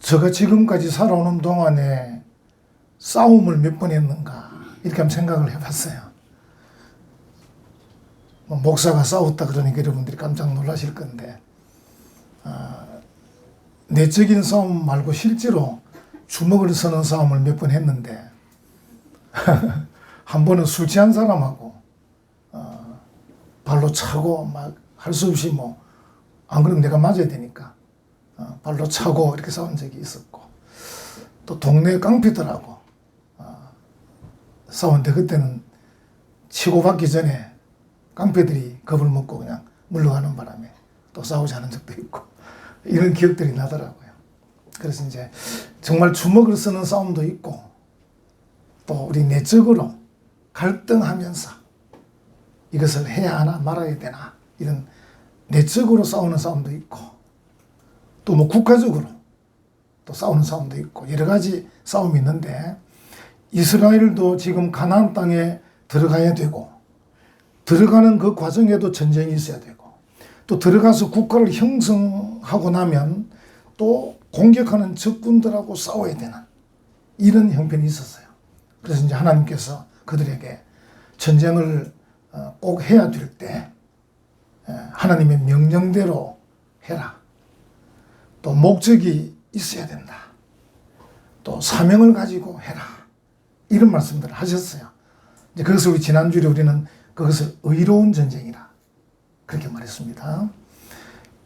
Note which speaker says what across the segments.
Speaker 1: 제가 지금까지 살아오는 동안에 싸움을 몇 번 했는가 이렇게 한번 생각을 해봤어요. 목사가 싸웠다 그러니까 여러분들이 깜짝 놀라실 건데 내적인 싸움 말고 실제로 주먹을 서는 싸움을 몇 번 했는데 한 번은 술 취한 사람하고 발로 차고 막 할 수 없이 뭐 안 그러면 내가 맞아야 되니까 발로 차고 이렇게 싸운 적이 있었고, 또 동네 깡패들하고 싸웠는데 그때는 치고받기 전에 깡패들이 겁을 먹고 그냥 물러가는 바람에 또 싸우지 않은 적도 있고 이런 기억들이 나더라고요. 그래서 이제 정말 주먹을 쓰는 싸움도 있고 또 우리 내적으로 갈등하면서 이것을 해야 하나 말아야 되나 이런 내적으로 싸우는 싸움도 있고, 또 뭐 국가적으로 또 싸우는 싸움도 있고 여러 가지 싸움이 있는데, 이스라엘도 지금 가나안 땅에 들어가야 되고 들어가는 그 과정에도 전쟁이 있어야 되고, 또 들어가서 국가를 형성하고 나면 또 공격하는 적군들하고 싸워야 되는 이런 형편이 있었어요. 그래서 이제 하나님께서 그들에게 전쟁을 꼭 해야 될 때 하나님의 명령대로 해라. 또 목적이 있어야 된다. 또 사명을 가지고 해라. 이런 말씀들을 하셨어요. 이제 그것을 우리 지난주에 우리는 그것을 의로운 전쟁이라 그렇게 말했습니다.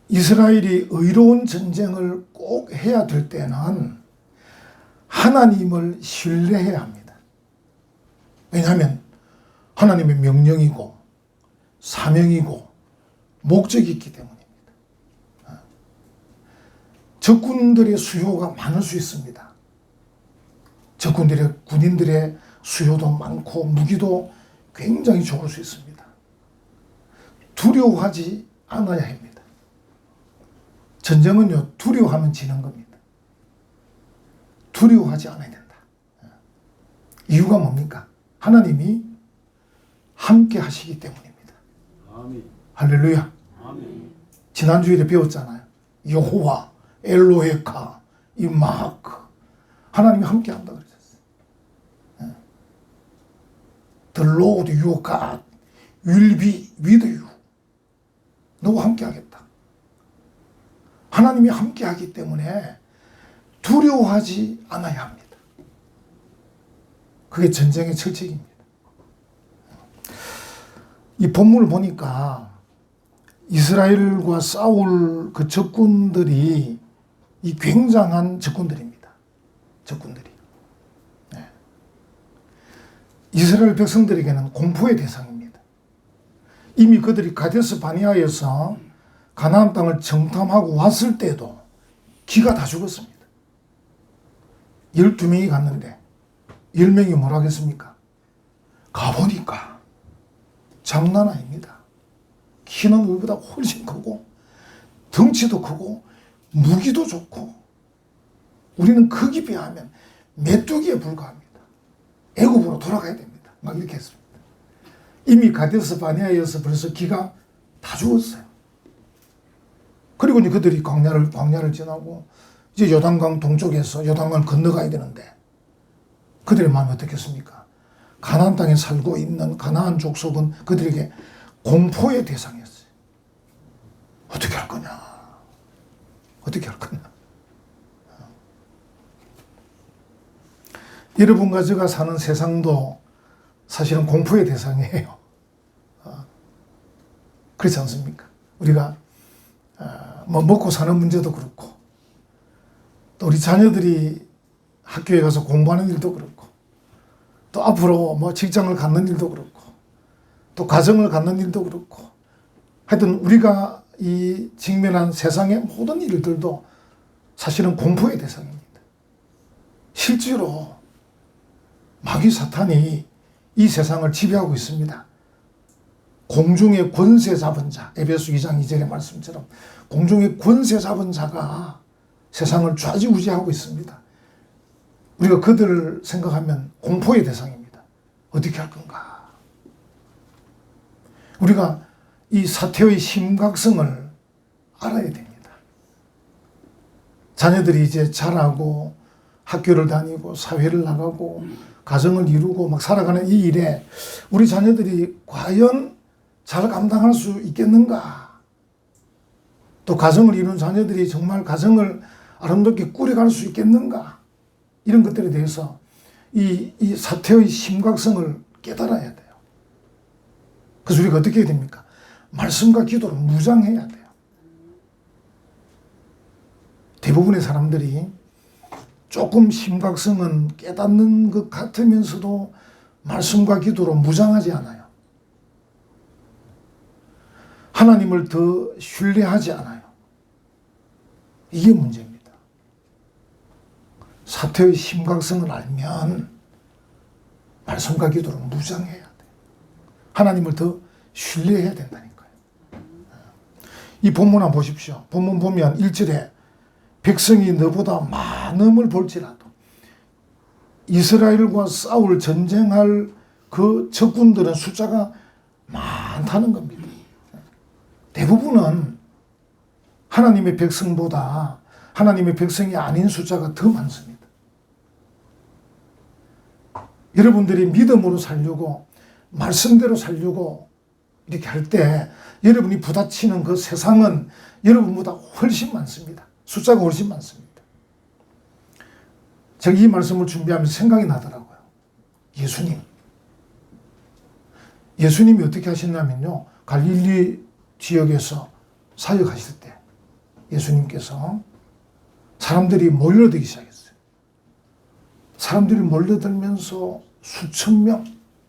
Speaker 1: 이스라엘이 의로운 전쟁을 꼭 해야 될 때는 하나님을 신뢰해야 합니다. 왜냐하면 하나님의 명령이고 사명이고 목적이 있기 때문입니다. 적군들의 수요가 많을 수 있습니다. 적군들의 군인들의 수요도 많고 무기도 굉장히 좋을 수 있습니다. 두려워하지 않아야 합니다. 전쟁은요, 두려워하면 지는 겁니다. 두려워하지 않아야 된다. 이유가 뭡니까? 하나님이 함께 하시기 때문입니다.
Speaker 2: 아멘.
Speaker 1: 할렐루야.
Speaker 2: 아멘.
Speaker 1: 지난주에 배웠잖아요. 여호와, 엘로헤카, 이마크. 하나님이 함께 한다 그러셨어요. The Lord your God will be with you. 너와 함께 하겠다. 하나님이 함께 하기 때문에 두려워하지 않아야 합니다. 그게 전쟁의 철칙입니다. 이 본문을 보니까 이스라엘과 싸울 그 적군들이 이 굉장한 적군들입니다. 적군들이. 네. 이스라엘 백성들에게는 공포의 대상입니다. 이미 그들이 가데스 바네아에서 가나안 땅을 정탐하고 왔을 때도 기가 다 죽었습니다. 12명이 갔는데 10명이 뭘 하겠습니까? 가보니까 장난 아닙니다. 키는 우리보다 훨씬 크고 덩치도 크고 무기도 좋고 우리는 크기 비하면 메뚜기에 불과합니다. 애굽으로 돌아가야 됩니다. 막 이렇게 했습니다. 이미 가데스 바네아에서 벌써 기가 다 죽었어요. 그리고 이제 그들이 광야를 지나고 이제 요단강 동쪽에서 요단강을 건너가야 되는데 그들의 마음이 어떻겠습니까? 가나안 땅에 살고 있는 가나안 족속은 그들에게 공포의 대상이었어요. 어떻게 할 거냐? 어떻게 할 거냐? 여러분과 제가 사는 세상도 사실은 공포의 대상이에요. 그렇지 않습니까? 우리가 뭐 먹고 사는 문제도 그렇고 또 우리 자녀들이 학교에 가서 공부하는 일도 그렇고 또 앞으로 뭐 직장을 갖는 일도 그렇고 또 가정을 갖는 일도 그렇고 하여튼 우리가 이 직면한 세상의 모든 일들도 사실은 공포의 대상입니다. 실제로 마귀 사탄이 이 세상을 지배하고 있습니다. 공중의 권세 잡은 자, 에베소 2장 2절의 말씀처럼 공중의 권세 잡은 자가 세상을 좌지우지하고 있습니다. 우리가 그들을 생각하면 공포의 대상입니다. 어떻게 할 건가? 우리가 이 사태의 심각성을 알아야 됩니다. 자녀들이 이제 자라고 학교를 다니고 사회를 나가고 가정을 이루고 막 살아가는 이 일에 우리 자녀들이 과연 잘 감당할 수 있겠는가? 또 가정을 이룬 자녀들이 정말 가정을 아름답게 꾸려갈 수 있겠는가? 이런 것들에 대해서 이 사태의 심각성을 깨달아야 돼요. 그래서 우리가 어떻게 해야 됩니까? 말씀과 기도로 무장해야 돼요. 대부분의 사람들이 조금 심각성은 깨닫는 것 같으면서도 말씀과 기도로 무장하지 않아요. 하나님을 더 신뢰하지 않아요. 이게 문제입니다. 사태의 심각성을 알면 말씀과 기도로 무장해야 돼요. 하나님을 더 신뢰해야 된다니까요. 이 본문 한번 보십시오. 본문 보면 1절에 백성이 너보다 많음을 볼지라도 이스라엘과 싸울 전쟁할 그 적군들은 숫자가 많다는 겁니다. 대부분은 하나님의 백성보다 하나님의 백성이 아닌 숫자가 더 많습니다. 여러분들이 믿음으로 살려고 말씀대로 살려고 이렇게 할 때 여러분이 부딪히는 그 세상은 여러분보다 훨씬 많습니다. 숫자가 훨씬 많습니다. 제가 이 말씀을 준비하면서 생각이 나더라고요. 예수님이 어떻게 하셨냐면요. 갈릴리 지역에서 사역하실 때 예수님께서 사람들이 몰려들기 시작했어요. 사람들이 몰려들면서 수천 명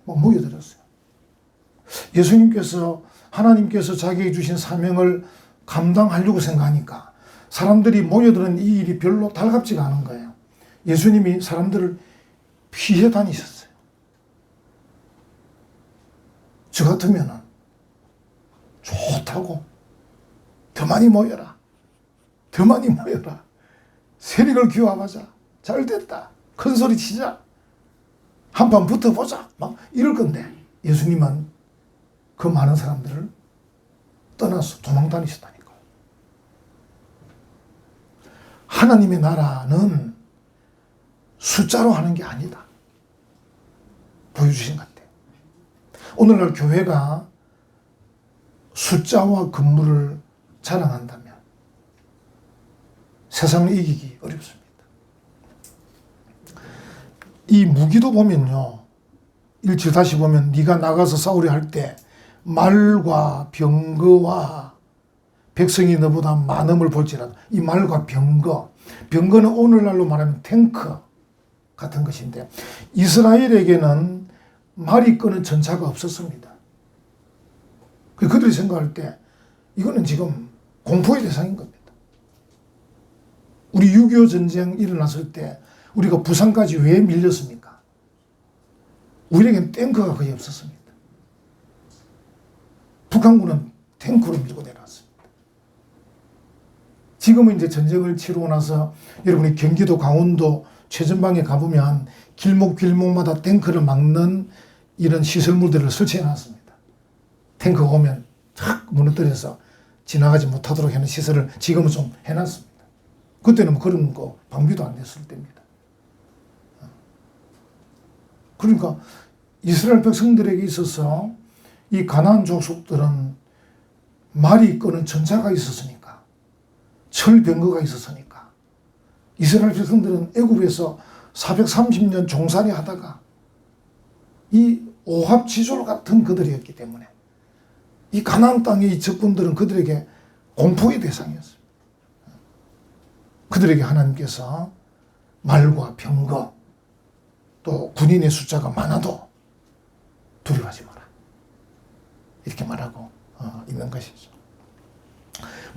Speaker 1: 모여들었어요. 예수님께서 하나님께서 자기에게 주신 사명을 감당하려고 생각하니까 사람들이 모여드는 이 일이 별로 달갑지가 않은 거예요. 예수님이 사람들을 피해 다니셨어요. 저 같으면 좋다고 더 많이 모여라. 더 많이 모여라. 세력을 규합하자. 잘 됐다. 큰 소리 치자. 한판 붙어보자. 막 이럴 건데 예수님은 그 많은 사람들을 떠나서 도망 다니셨다니까요. 하나님의 나라는 숫자로 하는 게 아니다. 보여주신 것 같아요. 오늘날 교회가 숫자와 건물을 자랑한다면 세상을 이기기 어렵습니다. 이 무기도 보면요. 1절 다시 보면 네가 나가서 싸우려 할 때 말과 병거와 백성이 너보다 많음을 볼지라도 이 말과 병거는 오늘날로 말하면 탱크 같은 것인데 이스라엘에게는 말이 끄는 전차가 없었습니다. 그들이 생각할 때 이거는 지금 공포의 대상인 겁니다. 우리 6.25 전쟁 일어났을 때 우리가 부산까지 왜 밀렸습니까? 우리에겐 탱크가 거의 없었습니다. 북한군은 탱크로 밀고 내려왔습니다. 지금은 이제 전쟁을 치르고 나서 여러분이 경기도 강원도 최전방에 가보면 길목마다 탱크를 막는 이런 시설물들을 설치해 놨습니다. 탱크가 오면 탁 무너뜨려서 지나가지 못하도록 하는 시설을 지금은 좀 해놨습니다. 그때는 뭐 그런 거 방비도 안 됐을 때입니다. 그러니까 이스라엘 백성들에게 있어서 이 가나안 족속들은 말이 끄는 전차가 있었으니까, 철병거가 있었으니까 이스라엘 백성들은 애굽에서 430년 종살이 하다가 이 오합지졸 같은 그들이었기 때문에 이 가나안 땅의 이 적군들은 그들에게 공포의 대상이었습니다. 그들에게 하나님께서 말과 병거 또 군인의 숫자가 많아도 두려워하지 마라. 이렇게 말하고 있는 것이죠.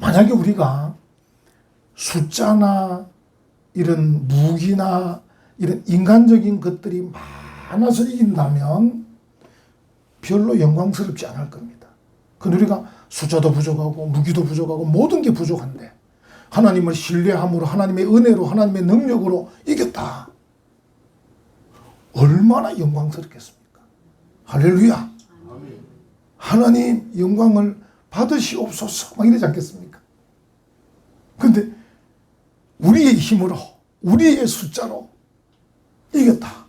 Speaker 1: 만약에 우리가 숫자나 이런 무기나 이런 인간적인 것들이 많아서 이긴다면 별로 영광스럽지 않을 겁니다. 근데 우리가 숫자도 부족하고 무기도 부족하고 모든 게 부족한데 하나님을 신뢰함으로 하나님의 은혜로 하나님의 능력으로 이겼다. 얼마나 영광스럽겠습니까? 할렐루야. 하나님 영광을 받으시옵소서 막 이러지 않겠습니까? 그런데 우리의 힘으로, 우리의 숫자로 이겼다.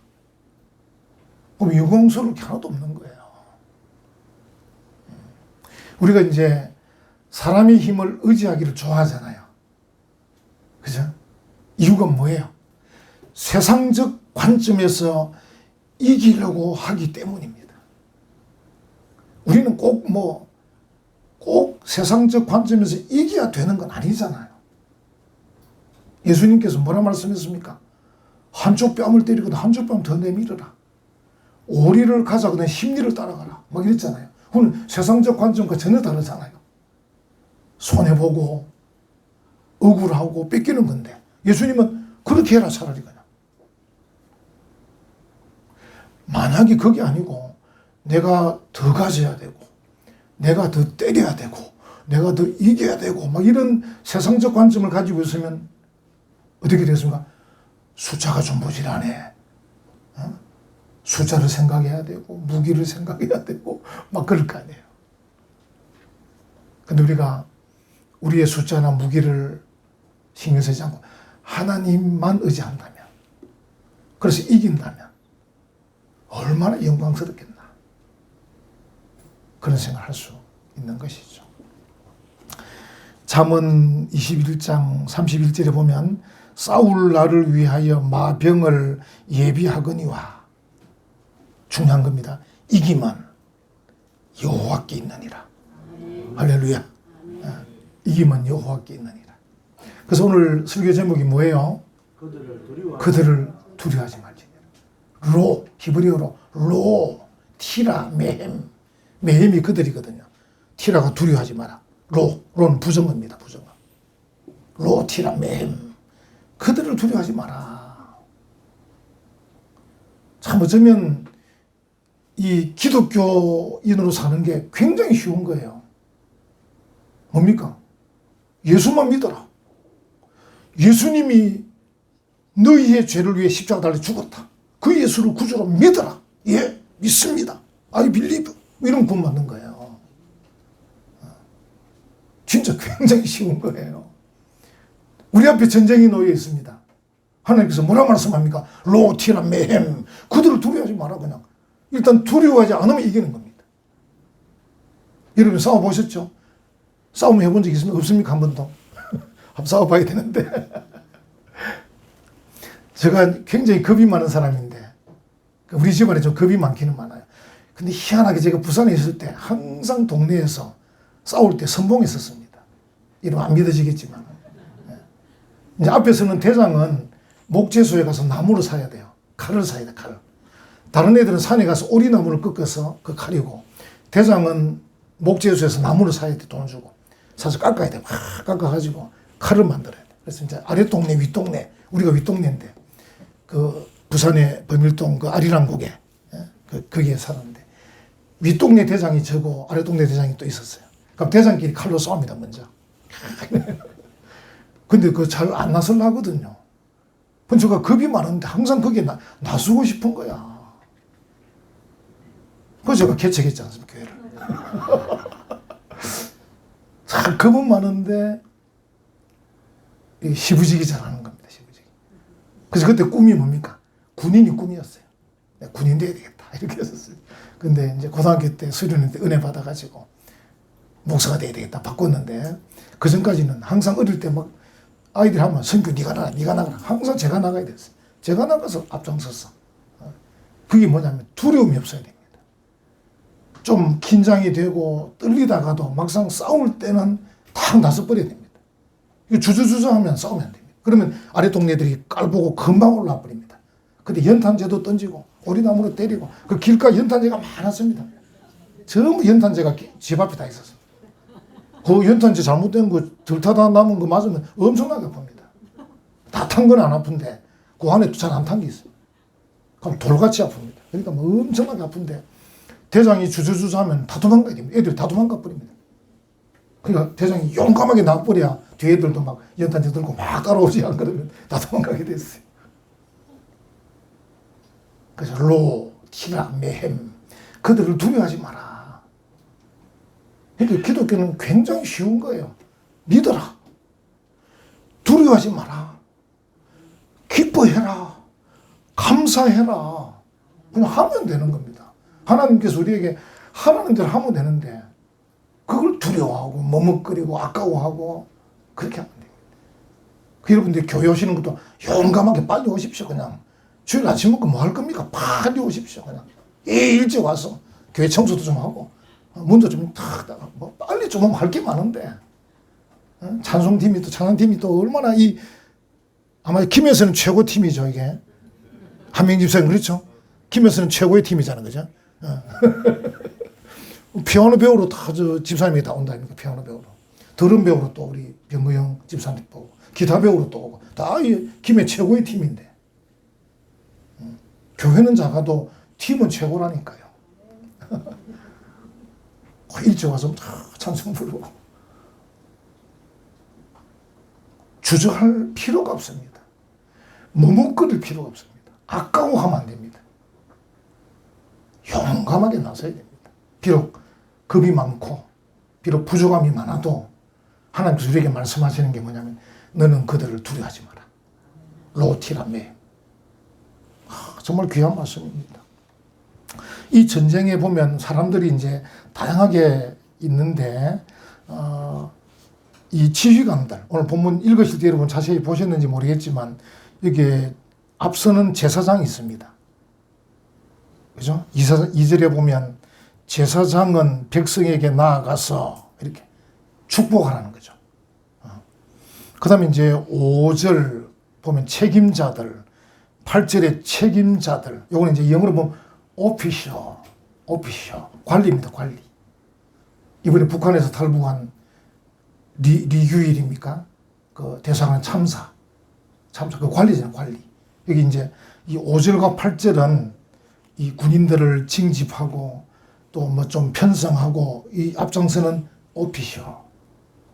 Speaker 1: 그럼 유공스러울 게 하나도 없는 거예요. 우리가 이제 사람의 힘을 의지하기를 좋아하잖아요. 그죠? 이유가 뭐예요? 세상적 관점에서 이기려고 하기 때문입니다. 우리는 꼭 세상적 관점에서 이겨야 되는 건 아니잖아요. 예수님께서 뭐라 말씀했습니까? 한쪽 뺨을 때리거든 한쪽 뺨 더 내밀어라. 오리를 가자거든 심리를 따라가라. 막 이랬잖아요. 그건 세상적 관점과 전혀 다르잖아요. 손해보고 억울하고 뺏기는 건데 예수님은 그렇게 해라 차라리 그냥. 만약에 그게 아니고 내가 더 가져야 되고 내가 더 때려야 되고 내가 더 이겨야 되고 막 이런 세상적 관점을 가지고 있으면 어떻게 되겠습니까? 숫자가 좀 모자라네. 숫자를 생각해야 되고 무기를 생각해야 되고 막 그럴 거 아니에요. 근데 우리가 우리의 숫자나 무기를 신경 쓰지 않고 하나님만 의지한다면, 그래서 이긴다면 얼마나 영광스럽겠나 그런 생각을 할 수 있는 것이죠. 잠언 21장 31절에 보면 싸울 날을 위하여 마병을 예비하거니와, 중요한 겁니다. 이김은 여호와께 있느니라. 할렐루야. 이김은 여호와께 있느니라. 그래서 오늘 설교 제목이 뭐예요? 그들을 두려워하지 말지니라. 로, 히브리어로 로, 티라, 메헴. 메헴이 그들이거든요. 티라가 두려워하지 마라. 로는 부정어입니다. 부정어. 로, 티라, 메헴. 그들을 두려워하지 마라. 참 어쩌면 이 기독교인으로 사는 게 굉장히 쉬운 거예요. 뭡니까? 예수만 믿어라. 예수님이 너희의 죄를 위해 십자가 달려 죽었다. 그 예수를 구주로 믿어라. 예, 믿습니다. I believe. 이런 구 맞는 거예요. 진짜 굉장히 쉬운 거예요. 우리 앞에 전쟁이 놓여 있습니다. 하나님께서 뭐라 말씀합니까? 로티라 메헴. 그들을 두려워하지 마라 그냥. 일단 두려워하지 않으면 이기는 겁니다. 여러분 싸워보셨죠? 싸움 해본 적 있습니까? 없습니까? 한 번도? 한번 싸워봐야 되는데. 제가 굉장히 겁이 많은 사람인데 우리 집안에 좀 겁이 많기는 많아요. 근데 희한하게 제가 부산에 있을 때 항상 동네에서 싸울 때 선봉했었습니다. 이러면 안 믿어지겠지만. 이제 앞에 서는 대장은 목재소에 가서 나무를 사야 돼요. 칼을 사야 돼, 칼을. 다른 애들은 산에 가서 오리나무를 꺾어서 그 칼이고, 대장은 목재소에서 나무를 사야 돼, 돈 주고. 사서 깎아야 돼. 막 깎아가지고 칼을 만들어야 돼. 그래서 이제 아랫동네, 윗동네, 우리가 윗동네인데, 그 부산의 범일동 그 아리랑국에, 거기에 살았는데, 윗동네 대장이 저고 아랫동네 대장이 또 있었어요. 그럼 대장끼리 칼로 싸웁니다, 먼저. 근데 그거 잘 안 나설나거든요. 제가 겁이 많은데 항상 거기에 나서고 싶은 거야. 그래서 제가 개척했지 않습니까, 교회를. 참 겁은 많은데 시부지기 잘하는 겁니다, 시부지기. 그래서 그때 꿈이 뭡니까? 군인이 꿈이었어요. 내가 군인 돼야 되겠다 이렇게 했었어요. 근데 이제 고등학교 때 수련회 때 은혜 받아가지고 목사가 돼야 되겠다 바꿨는데, 그 전까지는 항상 어릴 때 막 아이들 하면 선교 네가 나가, 네가 나가라. 항상 제가 나가야 됐어요. 제가 나가서 앞장섰어. 그게 뭐냐면 두려움이 없어야 됩니다. 좀 긴장이 되고 떨리다가도 막상 싸울 때는 탁 나서버려야 됩니다. 주저주저 하면 싸우면 안 됩니다. 그러면 아래 동네들이 깔보고 금방 올라와 버립니다. 근데 연탄재도 던지고 오리나무로 때리고 그 길가에 연탄재가 많았습니다. 전부 연탄재가 집 앞에 다 있었어요. 그 연탄재 잘못된 거 들타다 남은 거 맞으면 엄청나게 아픕니다. 다 탄 건 안 아픈데 그 안에 잘 안 탄 게 있어요. 그럼 돌같이 아픕니다. 그러니까 뭐 엄청나게 아픈데 대장이 주저주저 하면 다 도망가야 됩니다. 애들이 다 도망가 버립니다. 그러니까 대장이 용감하게 나가버려야 뒤에 애들도 막 연탄재 들고 막 따라오지 안 그러면 다 도망가게 됐어요. 그래서 로, 티라, 메헴. 그들을 두려워하지 마라. 그러니까 기독교는 굉장히 쉬운 거예요. 믿어라. 두려워하지 마라. 기뻐해라. 감사해라. 그냥 하면 되는 겁니다. 하나님께서 우리에게 하라는 대로 하면 되는데 그걸 두려워하고 머뭇거리고 아까워하고 그렇게 하면 돼요. 여러분들 교회 오시는 것도 용감하게 빨리 오십시오. 그냥 주일 아침 먹고 뭐 할 겁니까? 빨리 오십시오. 그냥 일찍 와서 교회 청소도 좀 하고 문도 좀 탁 닫아. 뭐 빨리 좀 하면 할 게 많은데 찬송팀이 또 찬양팀이 또 얼마나 아마 김에서는 최고 팀이죠. 이게 한명 집사님 그렇죠? 김에서는 최고의 팀이잖아요. 그죠? 피아노 배우로 다 집사님이 다 온다니까. 피아노 배우로. 드럼 배우로 또 우리 병구형 집사님 보고 기타 배우로 또 오고 다 김의 최고의 팀인데 교회는 작아도 팀은 최고라니까요. 일찍 와서 찬송 부르고 주저할 필요가 없습니다. 머뭇거릴 필요가 없습니다. 아까워하면 안 됩니다. 용감하게 나서야 됩니다. 비록 겁이 많고 비록 부족함이 많아도 하나님께서 우리에게 말씀하시는 게 뭐냐면 너는 그들을 두려워하지 마라. 로티라메. 정말 귀한 말씀입니다. 이 전쟁에 보면 사람들이 이제 다양하게 있는데 이 지휘관들 오늘 본문 읽으실 때 여러분 자세히 보셨는지 모르겠지만 여기에 앞서는 제사장이 있습니다. 그죠? 2절에 보면 제사장은 백성에게 나아가서 이렇게 축복하라는 거죠. 그 다음에 이제 5절 보면 책임자들, 8절에 책임자들, 요거는 이제 영어로 보면 오피셔, 관리입니다, 관리. 이번에 북한에서 탈북한 리규일입니까? 그 대사관 참사, 그 관리잖아요, 관리. 여기 이제 이 5절과 8절은 이 군인들을 징집하고 또 뭐 좀 편성하고 이 앞장서는 오피셔,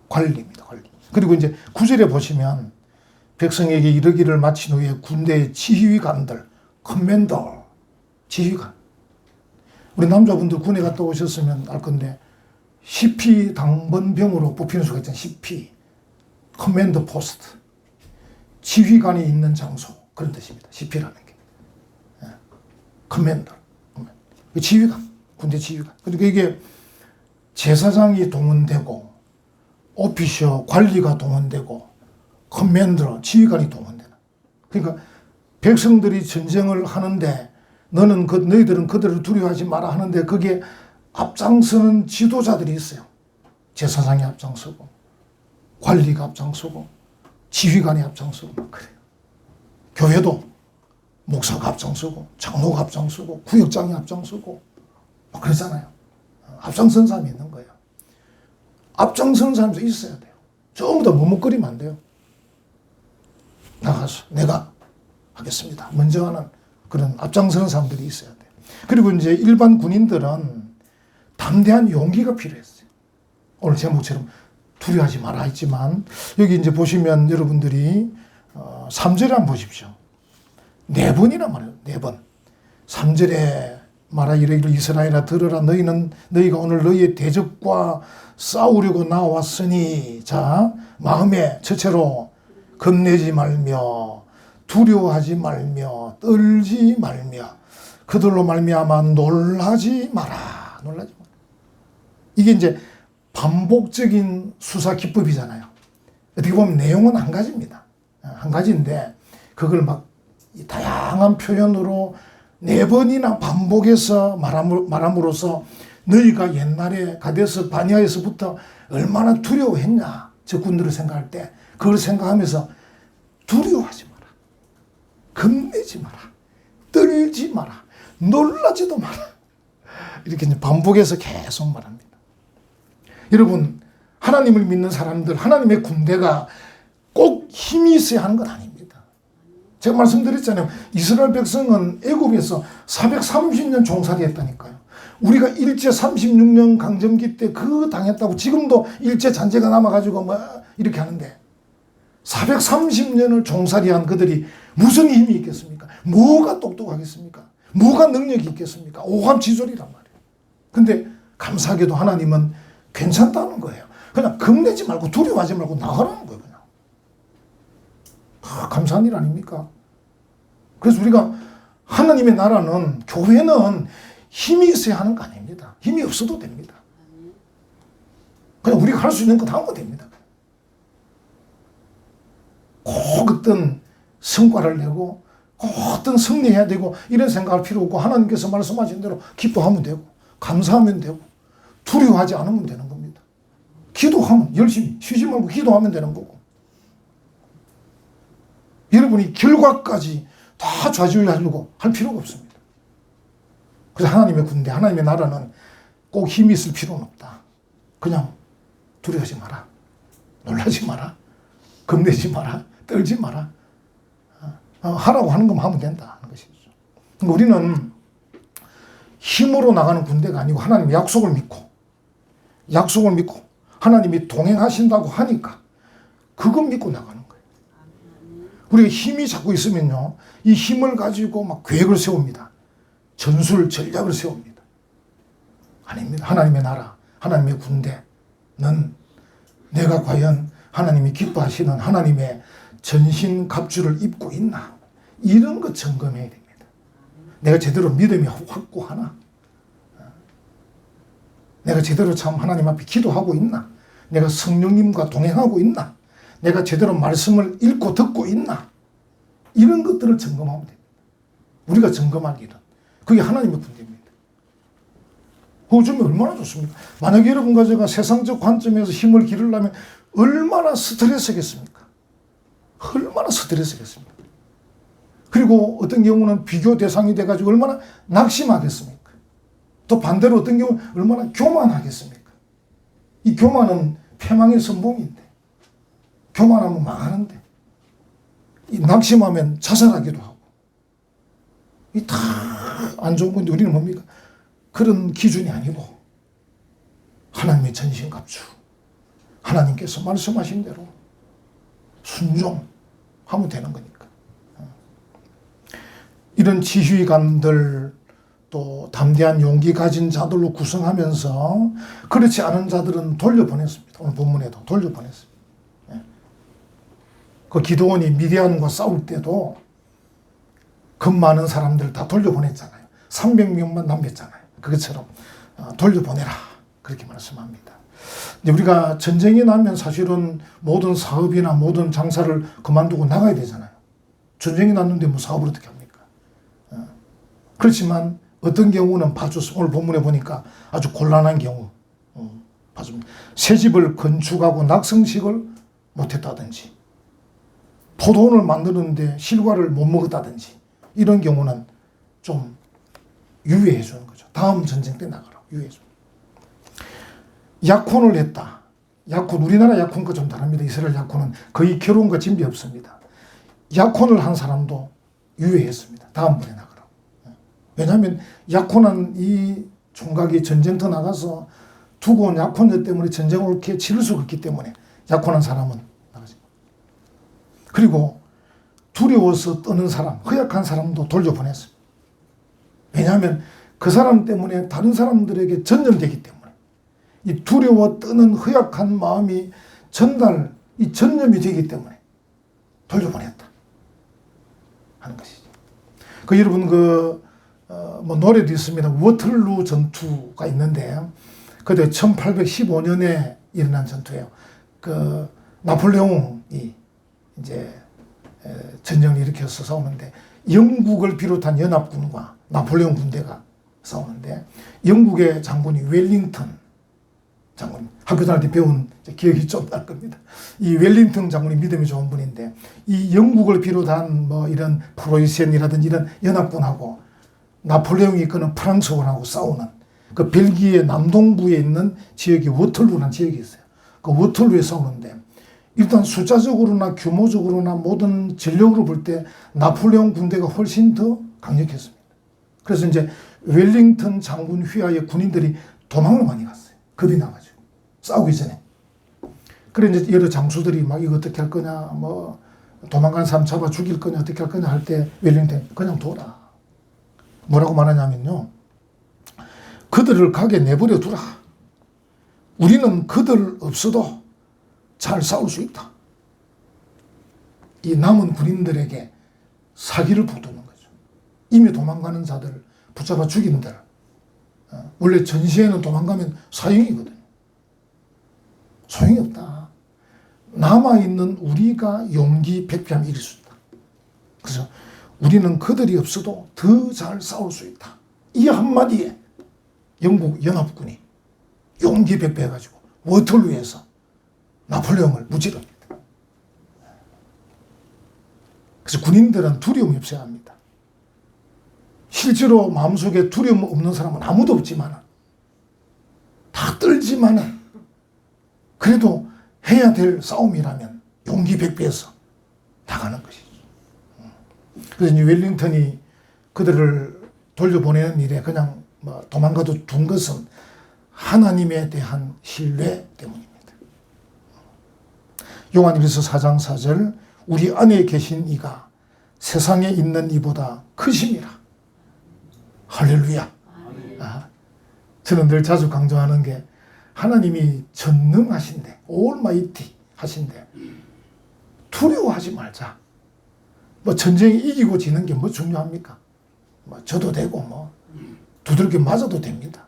Speaker 1: 관리입니다, 관리. 그리고 이제 9절에 보시면 백성에게 이르기를 마친 후에 군대의 지휘관들, 커맨더, 지휘관. 우리 남자분들 군에 갔다 오셨으면 알 건데 CP 당번병으로 뽑히는 수가 있잖아요. CP, 커맨더 포스트, 지휘관이 있는 장소 그런 뜻입니다. CP라는 게. 커맨더, 지휘관, 군대 지휘관. 그러니까 이게 제사장이 동원되고 오피셔, 관리가 동원되고 커맨더, 지휘관이 동원되는. 그러니까 백성들이 전쟁을 하는데 너희들은 그들을 두려워하지 마라 하는데 거기에 앞장서는 지도자들이 있어요. 제사장이 앞장서고 관리가 앞장서고 지휘관이 앞장서고 막 그래요. 교회도 목사가 앞장서고 장로가 앞장서고 구역장이 앞장서고 막 그러잖아요. 앞장선 사람이 있는 거예요. 앞장서는 사람도 있어야 돼요. 전부 다 머뭇거리면 안 돼요. 나가서 내가 하겠습니다. 먼저 하는 그런 앞장서는 사람들이 있어야 돼요. 그리고 이제 일반 군인들은 담대한 용기가 필요했어요. 오늘 제목처럼 두려워하지 마라 했지만 여기 이제 보시면 여러분들이 3절에 한번 보십시오. 4번이나 말해요. 4번. 3절에 말하 이르기를 이스라엘아 들으라 너희가 오늘 너희의 대적과 싸우려고 나왔으니 자 마음에 첫째로 겁내지 말며 두려워하지 말며 떨지 말며 그들로 말미암아 놀라지 마라. 이게 이제 반복적인 수사 기법이잖아요. 어떻게 보면 내용은 한 가지입니다. 한 가지인데 그걸 막 다양한 표현으로 4번이나 반복해서 말함으로써 너희가 옛날에 가데스 바니아에서부터 얼마나 두려워했냐. 적군들을 생각할 때 그걸 생각하면서 두려워하지 마라. 겁내지 마라. 떨지 마라. 놀라지도 마라. 이렇게 반복해서 계속 말합니다. 여러분, 하나님을 믿는 사람들, 하나님의 군대가 꼭 힘이 있어야 하는 건 아닙니다. 제가 말씀드렸잖아요. 이스라엘 백성은 애굽에서 430년 종살이 했다니까요. 우리가 일제 36년 강점기 때 그 당했다고 지금도 일제 잔재가 남아가지고 뭐 이렇게 하는데 430년을 종살이한 그들이 무슨 힘이 있겠습니까? 뭐가 똑똑하겠습니까? 뭐가 능력이 있겠습니까? 오감지졸이란 말이에요. 근데 감사하게도 하나님은 괜찮다는 거예요. 그냥 겁내지 말고 두려워하지 말고 나가라는 거예요. 그냥. 감사한 일 아닙니까? 그래서 우리가 하나님의 나라는, 교회는 힘이 있어야 하는 거 아닙니다. 힘이 없어도 됩니다. 그냥 우리가 할 수 있는 거 다 하면 됩니다. 꼭 어떤 성과를 내고 꼭 어떤 승리해야 되고 이런 생각할 필요 없고, 하나님께서 말씀하신 대로 기뻐하면 되고 감사하면 되고 두려워하지 않으면 되는 겁니다. 기도하면 열심히 쉬지 말고 기도하면 되는 거고, 여러분이 결과까지 다 좌지우지하려고 할 필요가 없습니다. 그래서 하나님의 군대, 하나님의 나라는 꼭 힘이 있을 필요는 없다. 그냥 두려워하지 마라, 놀라지 마라, 겁내지 마라, 떨지 마라, 하라고 하는 것만 하면 된다 하는 것이죠. 그러니까 우리는 힘으로 나가는 군대가 아니고 하나님의 약속을 믿고 하나님이 동행하신다고 하니까 그것 믿고 나가는 거예요. 우리가 힘이 자꾸 있으면요, 이 힘을 가지고 막 계획을 세웁니다. 전술, 전략을 세웁니다. 아닙니다. 하나님의 나라, 하나님의 군대는 내가 과연 하나님이 기뻐하시는 하나님의 전신갑주를 입고 있나, 이런 것 점검해야 됩니다. 내가 제대로 믿음이 확고하나, 내가 제대로 참 하나님 앞에 기도하고 있나, 내가 성령님과 동행하고 있나, 내가 제대로 말씀을 읽고 듣고 있나, 이런 것들을 점검하면 됩니다. 우리가 점검할 일은 그게 하나님의 군대입니다. 그거 좀 얼마나 좋습니까? 만약에 여러분과 제가 세상적 관점에서 힘을 기르려면 얼마나 스트레스겠습니까? 얼마나 스트레스겠습니까? 그리고 어떤 경우는 비교 대상이 돼가지고 얼마나 낙심하겠습니까? 또 반대로 어떤 경우는 얼마나 교만하겠습니까? 이 교만은 패망의 선봉인데, 교만하면 망하는데, 이 낙심하면 자살하기도 하고, 이 다 안 좋은 건데, 우리는 뭡니까? 그런 기준이 아니고 하나님의 전신갑주, 하나님께서 말씀하신 대로 순종하면 되는 거니까. 이런 지휘관들, 또 담대한 용기 가진 자들로 구성하면서 그렇지 않은 자들은 돌려보냈습니다. 오늘 본문에도 돌려보냈습니다. 그 기드온이 미디안과 싸울 때도 겁 많은 사람들 다 돌려보냈잖아요. 300명만 남겼잖아요. 그것처럼 돌려보내라, 그렇게 말씀합니다. 이제 우리가 전쟁이 나면 사실은 모든 사업이나 모든 장사를 그만두고 나가야 되잖아요. 전쟁이 났는데 뭐 사업을 어떻게 합니까? 그렇지만 어떤 경우는 봐줬습니다. 오늘 본문에 보니까 아주 곤란한 경우 봐줍니다. 새 집을 건축하고 낙성식을 못했다든지, 포도원을 만드는데 실과를 못 먹었다든지, 이런 경우는 좀 유예해 주는 거죠. 다음 전쟁 때 나가라고 유예해 주는 거죠. 약혼을 했다. 약혼, 우리나라 약혼과 좀 다릅니다. 이스라엘 약혼은 거의 결혼과 진비 없습니다. 약혼을 한 사람도 유예했습니다. 다음번에 나가라고. 왜냐하면 약혼한 이 총각이 전쟁터 나가서 두고 온 약혼녀 때문에 전쟁을 이렇게 치를 수가 없기 때문에 약혼한 사람은 나가지. 그리고 두려워서 떠는 사람, 허약한 사람도 돌려보냈습니다. 왜냐하면 그 사람 때문에 다른 사람들에게 전염되기 때문에, 이 두려워 떠는 허약한 마음이 이 전염이 되기 때문에 돌려보냈다 하는 것이죠. 그 여러분 뭐 노래도 있습니다. 워털루 전투가 있는데, 그때 1815년에 일어난 전투예요. 그 나폴레옹이 이제 전쟁을 일으켜서 싸우는데, 영국을 비롯한 연합군과 나폴레옹 군대가 싸우는데, 영국의 장군이 웰링턴 장군, 학교 다닐 때 배운 기억이 좀 날 겁니다. 이 웰링턴 장군이 믿음이 좋은 분인데, 이 영국을 비롯한 뭐 이런 프로이센이라든지 이런 연합군하고 나폴레옹이 이끄는 프랑스군하고 싸우는 그 벨기에 남동부에 있는 지역이 워털루라는 지역이 있어요. 그 워털루에 싸우는데, 일단 숫자적으로나 규모적으로나 모든 전력으로 볼 때 나폴레옹 군대가 훨씬 더 강력했습니다. 그래서 이제 웰링턴 장군 휘하에 군인들이 도망을 많이 갔어요. 겁이 나가지고 싸우기 전에. 그래 이제 여러 장수들이 막 이거 어떻게 할 거냐, 뭐 도망간 사람 잡아 죽일 거냐, 어떻게 할 거냐 할 때 웰링턴 그냥 둬라. 뭐라고 말하냐면요, 그들을 가게 내버려 두라. 우리는 그들 없어도 잘 싸울 수 있다. 이 남은 군인들에게 사기를 북두는 거죠. 이미 도망가는 자들을 붙잡아 죽이는 데라. 원래 전시에는 도망가면 사형이거든요. 소용이 없다. 남아있는 우리가 용기 백배하면 이길 수 있다. 그래서 우리는 그들이 없어도 더 잘 싸울 수 있다. 이 한마디에 영국 연합군이 용기 백배해가지고 워털루에서 나폴레옹을 무찌릅니다. 그래서 군인들은 두려움이 없어야 합니다. 실제로 마음속에 두려움 없는 사람은 아무도 없지만 다 떨지만 그래도 해야 될 싸움이라면 용기 백배해서 나가는 것이죠. 그래서 이제 웰링턴이 그들을 돌려보내는 일에 그냥 도망가도 둔 것은 하나님에 대한 신뢰 때문입니다. 요한일서 4장 4절 우리 안에 계신 이가 세상에 있는 이보다 크심이라. 할렐루야. 저는 늘 자주 강조하는 게 하나님이 전능하신데 올마이티 하신데 두려워하지 말자. 전쟁이 이기고 지는 게 뭐 중요합니까? 져도 되고 두들겨 맞아도 됩니다.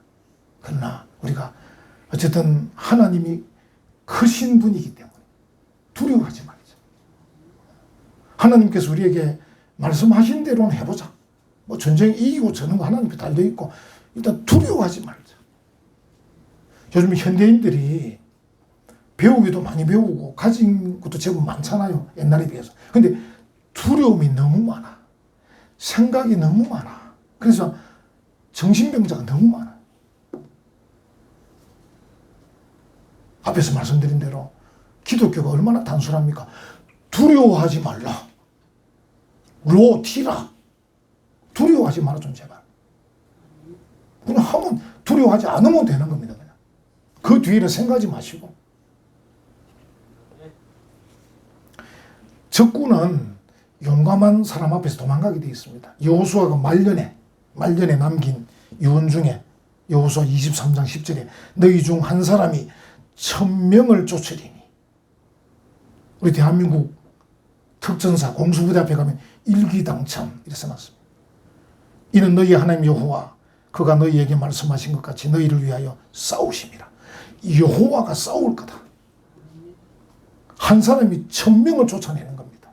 Speaker 1: 그러나 우리가 어쨌든 하나님이 크신 분이기 때문에 두려워하지 말자. 하나님께서 우리에게 말씀하신 대로는 해보자. 전쟁 이기고 저는 거 하나님께 달려있고 일단 두려워하지 말자. 요즘 현대인들이 배우기도 많이 배우고 가진 것도 제법 많잖아요. 옛날에 비해서. 근데 두려움이 너무 많아. 생각이 너무 많아. 그래서 정신병자가 너무 많아. 앞에서 말씀드린 대로 기독교가 얼마나 단순합니까? 두려워하지 말라. 로티라. 두려워하지 말아 좀 제발. 그냥 하면 두려워하지 않으면 되는 겁니다. 그냥. 그 뒤에는 생각하지 마시고. 적군은 용감한 사람 앞에서 도망가게 되어 있습니다. 여호수아가 말년에 남긴 유언 중에 여호수아 23장 10절에 너희 중 한 사람이 1000명을 쫓으리니. 우리 대한민국 특전사 공수부대 앞에 가면 일기당천 이렇게 써놨습니다. 이는 너희 하나님 여호와 그가 너희에게 말씀하신 것 같이 너희를 위하여 싸우심이라. 여호와가 싸울 거다. 한 사람이 1000명을 쫓아내는 겁니다.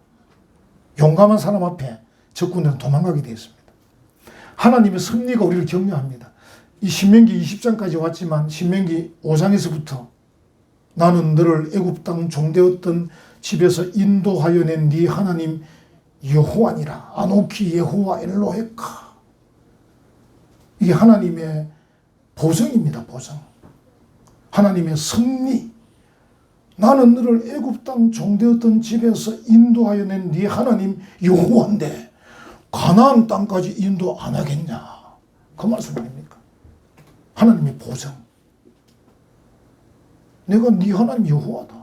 Speaker 1: 용감한 사람 앞에 적군들은 도망가게 되어 있습니다. 하나님의 섭리가 우리를 격려합니다. 이 신명기 20장까지 왔지만 신명기 5장에서부터 나는 너를 애굽 땅 종되었던 집에서 인도하여 낸 네 하나님 여호와니라. 아노키 여호와 엘로헤카. 이게 하나님의 보증입니다. 보증. 하나님의 섭리. 나는 너를 애굽 땅 종되었던 집에서 인도하여 낸 네 하나님 여호와인데 가나안 땅까지 인도 안 하겠냐. 그 말씀 아닙니까? 하나님의 보증. 내가 네 하나님 여호와다.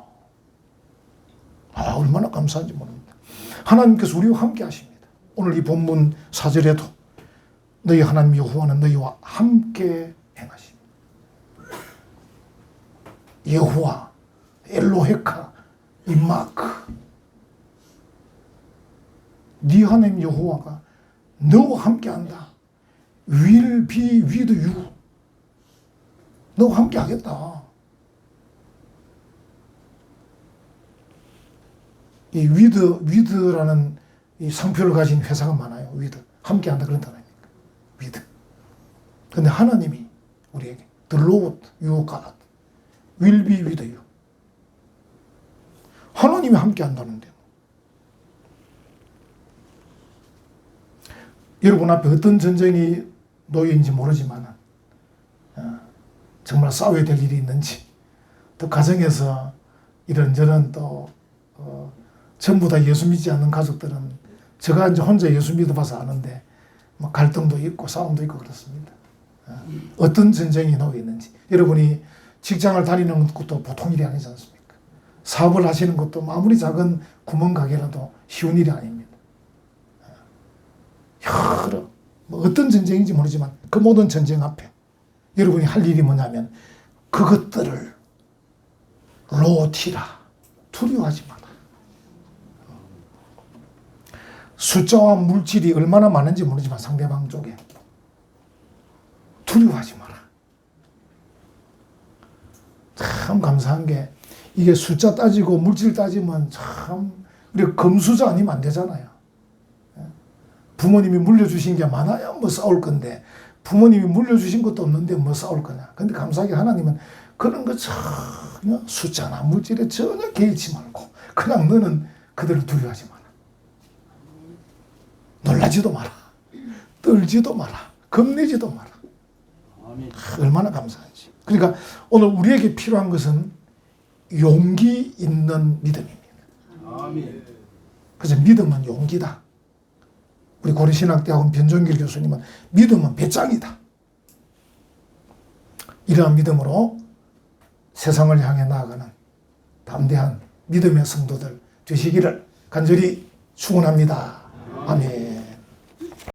Speaker 1: 얼마나 감사한지 모릅니다. 하나님께서 우리와 함께 하십니다. 오늘 이 본문 4절에도 너희 하나님 여호와는 너희와 함께 행하십니다. 여호와, 엘로헤카, 임마크. 네 하나님 여호와가 너와 함께 한다. will be with you. 너와 함께 하겠다. 이 with라는 이 상표를 가진 회사가 많아요. with. 함께 한다 그런 단어 아닙니까? with. 근데 하나님이 우리에게 the Lord your God will be with you. 하나님이 함께 한다는데. 여러분 앞에 어떤 전쟁이 놓여있는지 모르지만 정말 싸워야 될 일이 있는지 또 가정에서 이런저런 또 전부 다 예수 믿지 않는 가족들은 제가 이제 혼자 예수 믿어봐서 아는데 갈등도 있고 싸움도 있고 그렇습니다. 어떤 전쟁이 놓여있는지. 여러분이 직장을 다니는 것도 보통 일이 아니지 않습니까? 사업을 하시는 것도 아무리 작은 구멍가게라도 쉬운 일이 아닙니다. 여러 어떤 전쟁인지 모르지만 그 모든 전쟁 앞에 여러분이 할 일이 뭐냐면 그것들을 로티라. 두려워하지 마라. 숫자와 물질이 얼마나 많은지 모르지만 상대방 쪽에 두려워하지 마라. 참 감사한 게 이게 숫자 따지고 물질 따지면 참 우리가 금수저 아니면 안 되잖아요. 부모님이 물려주신 게 많아야 뭐 싸울 건데 부모님이 물려주신 것도 없는데 뭐 싸울 거냐. 근데 감사하게 하나님은 그런 거 전혀 숫자나 물질에 전혀 개의치 말고 그냥 너는 그들을 두려워하지 마라. 놀라지도 마라. 떨지도 마라. 겁내지도 마라. 얼마나 감사한지. 그러니까 오늘 우리에게 필요한 것은 용기 있는 믿음입니다. 그래서 믿음은 용기다. 우리 고려신학대학원 변종길 교수님은 믿음은 배짱이다. 이러한 믿음으로 세상을 향해 나아가는 담대한 믿음의 성도들 되시기를 간절히 축원합니다. 아멘.